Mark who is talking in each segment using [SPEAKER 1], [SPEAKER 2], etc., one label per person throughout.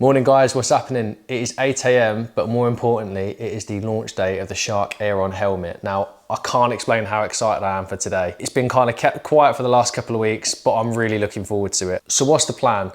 [SPEAKER 1] Morning guys, what's happening? It is 8 AM, but more importantly, it is the launch day of the Shark Aeron helmet. Now, I can't explain how excited I am for today. It's been kind of kept quiet for the last couple of weeks, but I'm really looking forward to it. So what's the plan?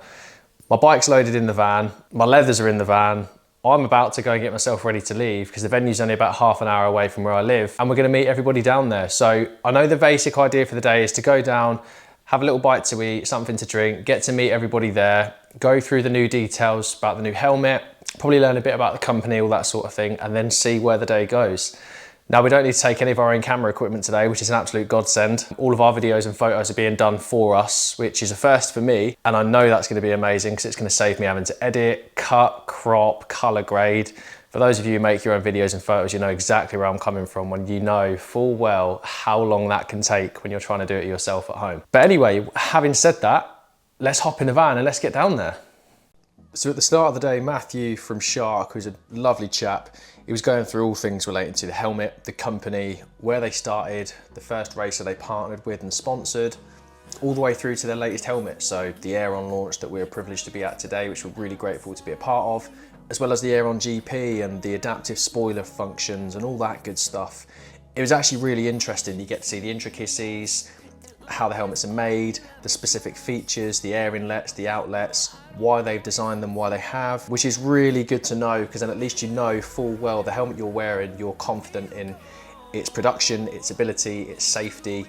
[SPEAKER 1] My bike's loaded in the van, my leathers are in the van, I'm about to go and get myself ready to leave because the venue's only about half an hour away from where I live, and we're gonna meet everybody down there. So I know the basic idea for the day is to go down, have a little bite to eat, something to drink, get to meet everybody there, go through the new details about the new helmet, probably learn a bit about the company, all that sort of thing, and then see where the day goes. Now, we don't need to take any of our own camera equipment today, which is an absolute godsend. All of our videos and photos are being done for us, which is a first for me, and I know that's going to be amazing because it's going to save me having to edit, cut, crop, color grade. For those of you who make your own videos and photos, you know exactly where I'm coming from when you know full well how long that can take when you're trying to do it yourself at home. But anyway, having said that, let's hop in the van and let's get down there. So at the start of the day, Matthew from Shark, who's a lovely chap, he was going through all things relating to the helmet, the company, where they started, the first racer they partnered with and sponsored, all the way through to their latest helmet. So the Aeron launch that we're privileged to be at today, which we're really grateful to be a part of, as well as the Aeron GP and the adaptive spoiler functions and all that good stuff. It was actually really interesting. You get to see the intricacies, how the helmets are made, the specific features, the air inlets, the outlets, why they've designed them, why they have, which is really good to know because then at least you know full well the helmet you're wearing, you're confident in its production, its ability, its safety,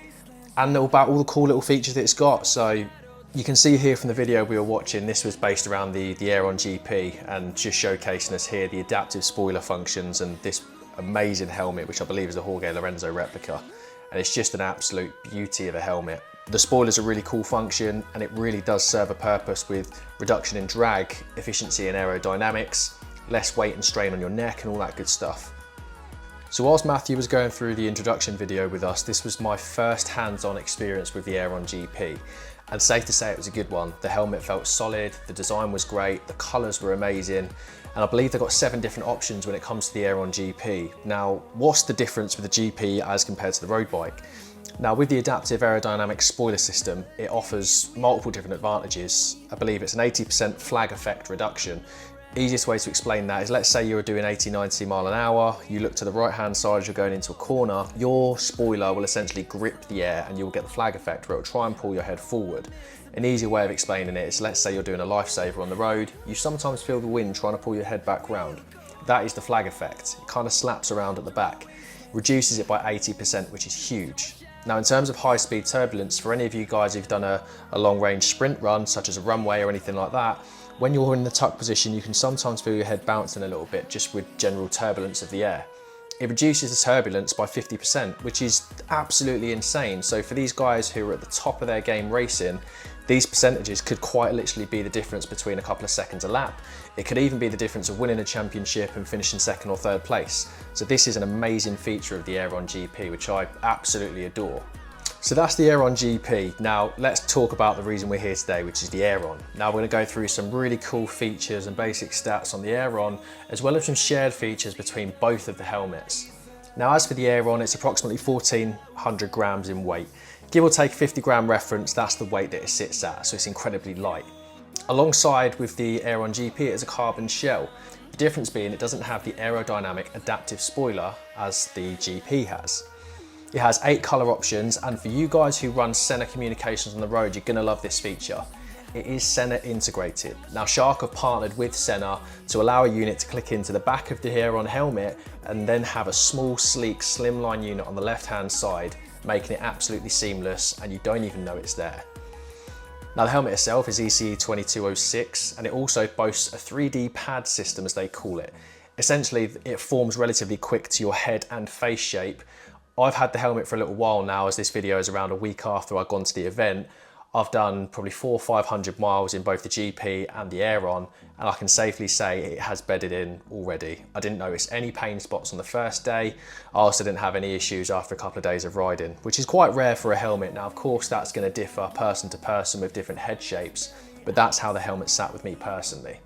[SPEAKER 1] and about all the cool little features that it's got. So you can see here from the video we were watching, this was based around the Aeron GP and just showcasing us here the adaptive spoiler functions and this amazing helmet, which I believe is a Jorge Lorenzo replica. And it's just an absolute beauty of a helmet. The spoiler's a really cool function and it really does serve a purpose with reduction in drag, efficiency and aerodynamics, less weight and strain on your neck and all that good stuff. So whilst Matthew was going through the introduction video with us, this was my first hands-on experience with the Aeron GP. And safe to say it was a good one. The helmet felt solid, the design was great, the colours were amazing, and I believe they've got 7 different options when it comes to the Aeron GP. Now, what's the difference with the GP as compared to the road bike? Now, with the adaptive aerodynamics spoiler system, it offers multiple different advantages. I believe it's an 80% flag effect reduction. Easiest way to explain that is, let's say you're doing 80-90 mile an hour, you look to the right hand side as you're going into a corner, your spoiler will essentially grip the air and you'll get the flag effect where it'll try and pull your head forward. An easy way of explaining it is, let's say you're doing a lifesaver on the road, you sometimes feel the wind trying to pull your head back round. That is the flag effect. It kind of slaps around at the back, reduces it by 80%, which is huge. Now, in terms of high speed turbulence, for any of you guys who've done a long range sprint run, such as a runway or anything like that, when you're in the tuck position, you can sometimes feel your head bouncing a little bit just with general turbulence of the air. It reduces the turbulence by 50%, which is absolutely insane. So for these guys who are at the top of their game racing, these percentages could quite literally be the difference between a couple of seconds a lap. It could even be the difference of winning a championship and finishing 2nd or 3rd place. So this is an amazing feature of the Aeron GP, which I absolutely adore. So that's the Aeron GP. Now let's talk about the reason we're here today, which is the Aeron. Now we're going to go through some really cool features and basic stats on the Aeron, as well as some shared features between both of the helmets. Now, as for the Aeron, it's approximately 1,400 grams in weight. Give or take 50 gram reference, that's the weight that it sits at, so it's incredibly light. Alongside with the Aeron GP, it is a carbon shell. The difference being it doesn't have the aerodynamic adaptive spoiler as the GP has. It has 8 colour options, and for you guys who run Senna communications on the road, you're going to love this feature. It is Senna integrated. Now, Shark have partnered with Senna to allow a unit to click into the back of the Aeron helmet and then have a small, sleek, slimline unit on the left-hand side, making it absolutely seamless and you don't even know it's there. Now, the helmet itself is ECE 2206 and it also boasts a 3D pad system, as they call it. Essentially, it forms relatively quick to your head and face shape. I've had the helmet for a little while now, as this video is around a week after I've gone to the event. I've done probably 400 or 500 miles in both the GP and the Aeron, and I can safely say it has bedded in already. I didn't notice any pain spots on the first day. I also didn't have any issues after a couple of days of riding, which is quite rare for a helmet. Now, of course, that's going to differ person to person with different head shapes, but that's how the helmet sat with me personally.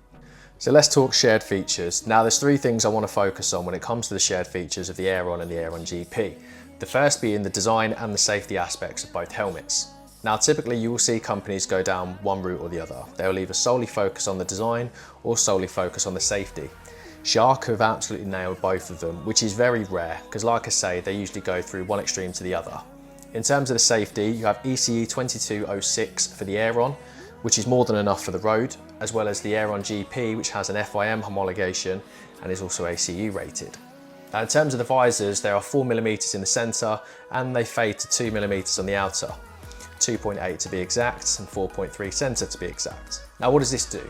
[SPEAKER 1] So let's talk shared features. Now, there's 3 things I want to focus on when it comes to the shared features of the Aeron and the Aeron GP. The first being the design and the safety aspects of both helmets. Now, typically you will see companies go down one route or the other. They'll either solely focus on the design or solely focus on the safety. Shark have absolutely nailed both of them, which is very rare because, like I say, they usually go through one extreme to the other. In terms of the safety, you have ECE 2206 for the Aeron, which is more than enough for the road, as well as the Aeron GP, which has an FIM homologation and is also ACU rated. Now, in terms of the visors, there are 4mm in the centre and they fade to 2mm on the outer. 2.8 to be exact and 4.3 centre to be exact. Now, what does this do?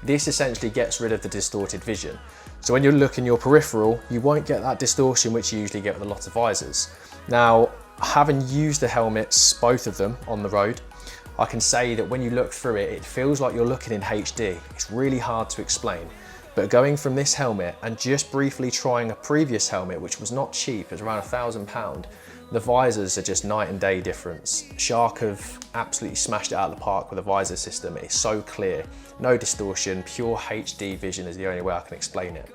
[SPEAKER 1] This essentially gets rid of the distorted vision. So when you look in your peripheral, you won't get that distortion which you usually get with a lot of visors. Now, having used the helmets, both of them, on the road, I can say that when you look through it, it feels like you're looking in HD. It's really hard to explain. But going from this helmet and just briefly trying a previous helmet, which was not cheap, it was around £1,000, the visors are just night and day difference. Shark have absolutely smashed it out of the park with the visor system. It's so clear, no distortion, pure HD vision is the only way I can explain it.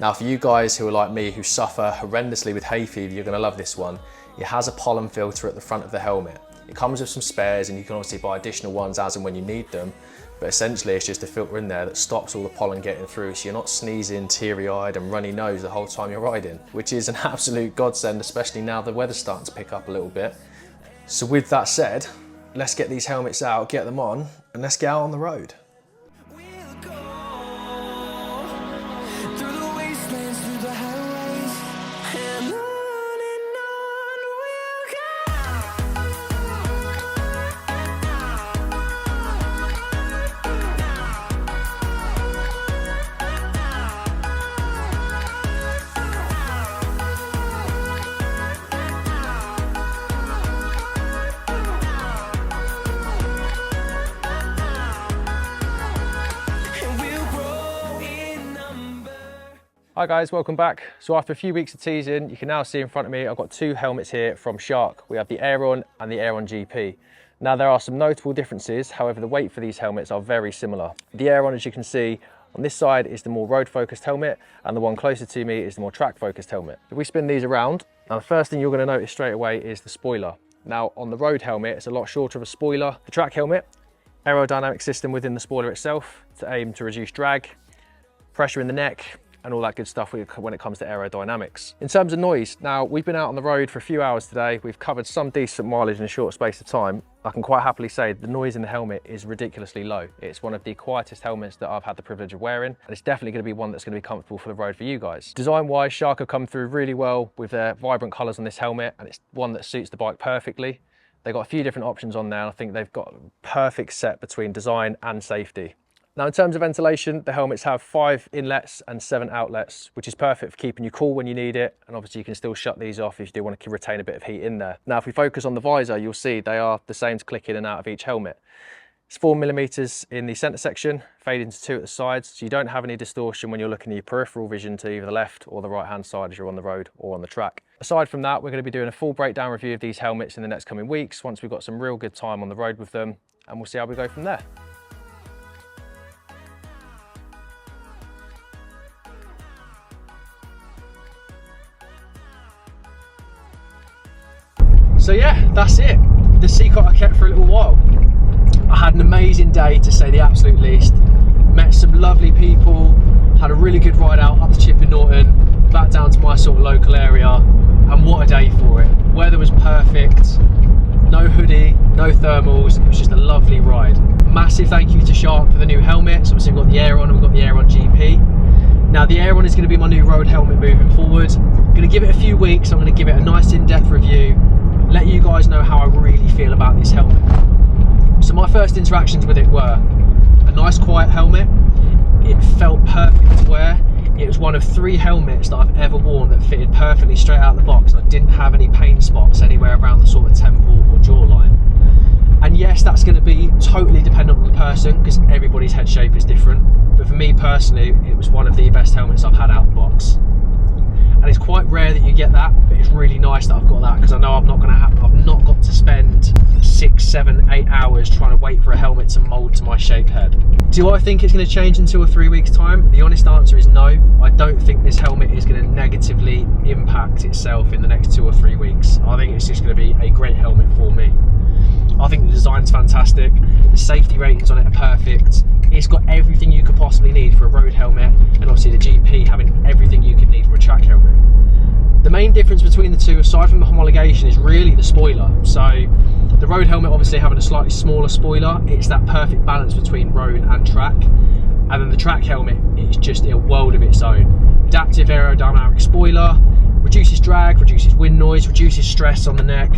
[SPEAKER 1] Now, for you guys who are like me, who suffer horrendously with hay fever, you're gonna love this one. It has a pollen filter at the front of the helmet. It comes with some spares and you can obviously buy additional ones as and when you need them. But essentially it's just a filter in there that stops all the pollen getting through, so you're not sneezing, teary-eyed and runny nose the whole time you're riding, which is an absolute godsend, especially now the weather's starting to pick up a little bit. So with that said, let's get these helmets out, get them on, and let's get out on the road. Hi guys, welcome back. So after a few weeks of teasing, you can now see in front of me, I've got two helmets here from Shark. We have the Aeron and the Aeron GP. Now there are some notable differences, however the weight for these helmets are very similar. The Aeron, as you can see, on this side is the more road focused helmet and the one closer to me is the more track focused helmet. If we spin these around, now the first thing you're going to notice straight away is the spoiler. Now on the road helmet, it's a lot shorter of a spoiler. The track helmet, aerodynamic system within the spoiler itself to aim to reduce drag, pressure in the neck, and all that good stuff when it comes to aerodynamics. In terms of noise, now we've been out on the road for a few hours today. We've covered some decent mileage in a short space of time. I can quite happily say the noise in the helmet is ridiculously low. It's one of the quietest helmets that I've had the privilege of wearing, and it's definitely going to be one that's going to be comfortable for the road for you guys. Design-wise, Shark have come through really well with their vibrant colours on this helmet, and it's one that suits the bike perfectly. They've got a few different options on there, and I think they've got a perfect set between design and safety. Now in terms of ventilation, the helmets have 5 inlets and 7 outlets, which is perfect for keeping you cool when you need it. And obviously you can still shut these off if you do want to retain a bit of heat in there. Now if we focus on the visor, you'll see they are the same to click in and out of each helmet. It's 4mm in the center section, fading to 2 at the sides, so you don't have any distortion when you're looking at your peripheral vision to either the left or the right hand side as you're on the road or on the track. Aside from that, we're going to be doing a full breakdown review of these helmets in the next coming weeks once we've got some real good time on the road with them, and we'll see how we go from there. So yeah, that's it. The secret I kept for a little while. I had an amazing day to say the absolute least. Met some lovely people, had a really good ride out up to Chipping Norton, back down to my sort of local area, and what a day for it. Weather was perfect, no hoodie, no thermals, it was just a lovely ride. Massive thank you to Shark for the new helmets. Obviously we've got the Aeron and we've got the Aeron GP. Now the Aeron is going to be my new road helmet moving forward. I'm going to give it a few weeks, I'm going to give it a nice in-depth review, let you guys know how I really feel about this helmet. So my first interactions with it were a nice quiet helmet. It felt perfect to wear. It was one of 3 helmets that I've ever worn that fitted perfectly straight out of the box. I didn't have any pain spots anywhere around the sort of temple or jawline. And yes, that's going to be totally dependent on the person because everybody's head shape is different. But for me personally, it was one of the best helmets I've had out of the box. And it's quite rare that you get that, but it's really nice that I've got that because I know I've not got to spend 6, 7, 8 hours trying to wait for a helmet to mould to my shaped head. Do I think it's going to change in 2 or 3 weeks time? The honest answer is no. I don't think this helmet is going to negatively impact itself in the next 2 or 3 weeks. I think it's just going to be a great helmet for me. I think the design's fantastic. The safety ratings on it are perfect. It's got everything you could possibly need for a road helmet, and obviously the GP having everything you could need for a track helmet. The main difference between the two, aside from the homologation, is really the spoiler. So the road helmet obviously having a slightly smaller spoiler, it's that perfect balance between road and track. And then the track helmet, it's just a world of its own. Adaptive aerodynamic spoiler, reduces drag, reduces wind noise, reduces stress on the neck.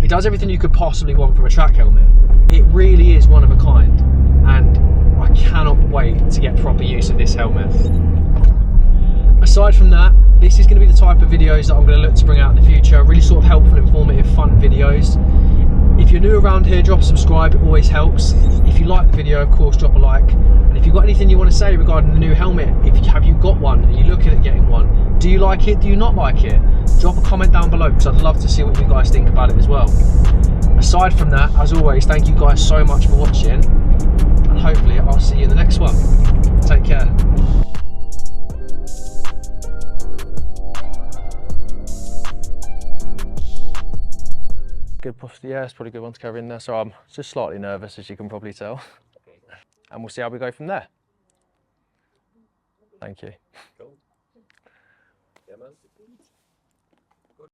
[SPEAKER 1] It does everything you could possibly want from a track helmet. It really is one of a kind, and I cannot wait to get proper use of this helmet. Aside from that, this is going to be the type of videos that I'm going to look to bring out in the future, really sort of helpful, informative, fun videos. If you're new around here, drop a subscribe, it always helps. If you like the video, of course, drop a like. And if you've got anything you want to say regarding the new helmet, have you got one? Are you looking at getting one? Do you like it? Do you not like it? Drop a comment down below, because I'd love to see what you guys think about it as well. Aside from that, as always, thank you guys so much for watching, and hopefully I'll see you in the next one. Take care. Good, yeah, it's probably a good one to carry in there. So I'm just slightly nervous, as you can probably tell. And we'll see how we go from there. Thank you.
[SPEAKER 2] Cool. Yeah, man.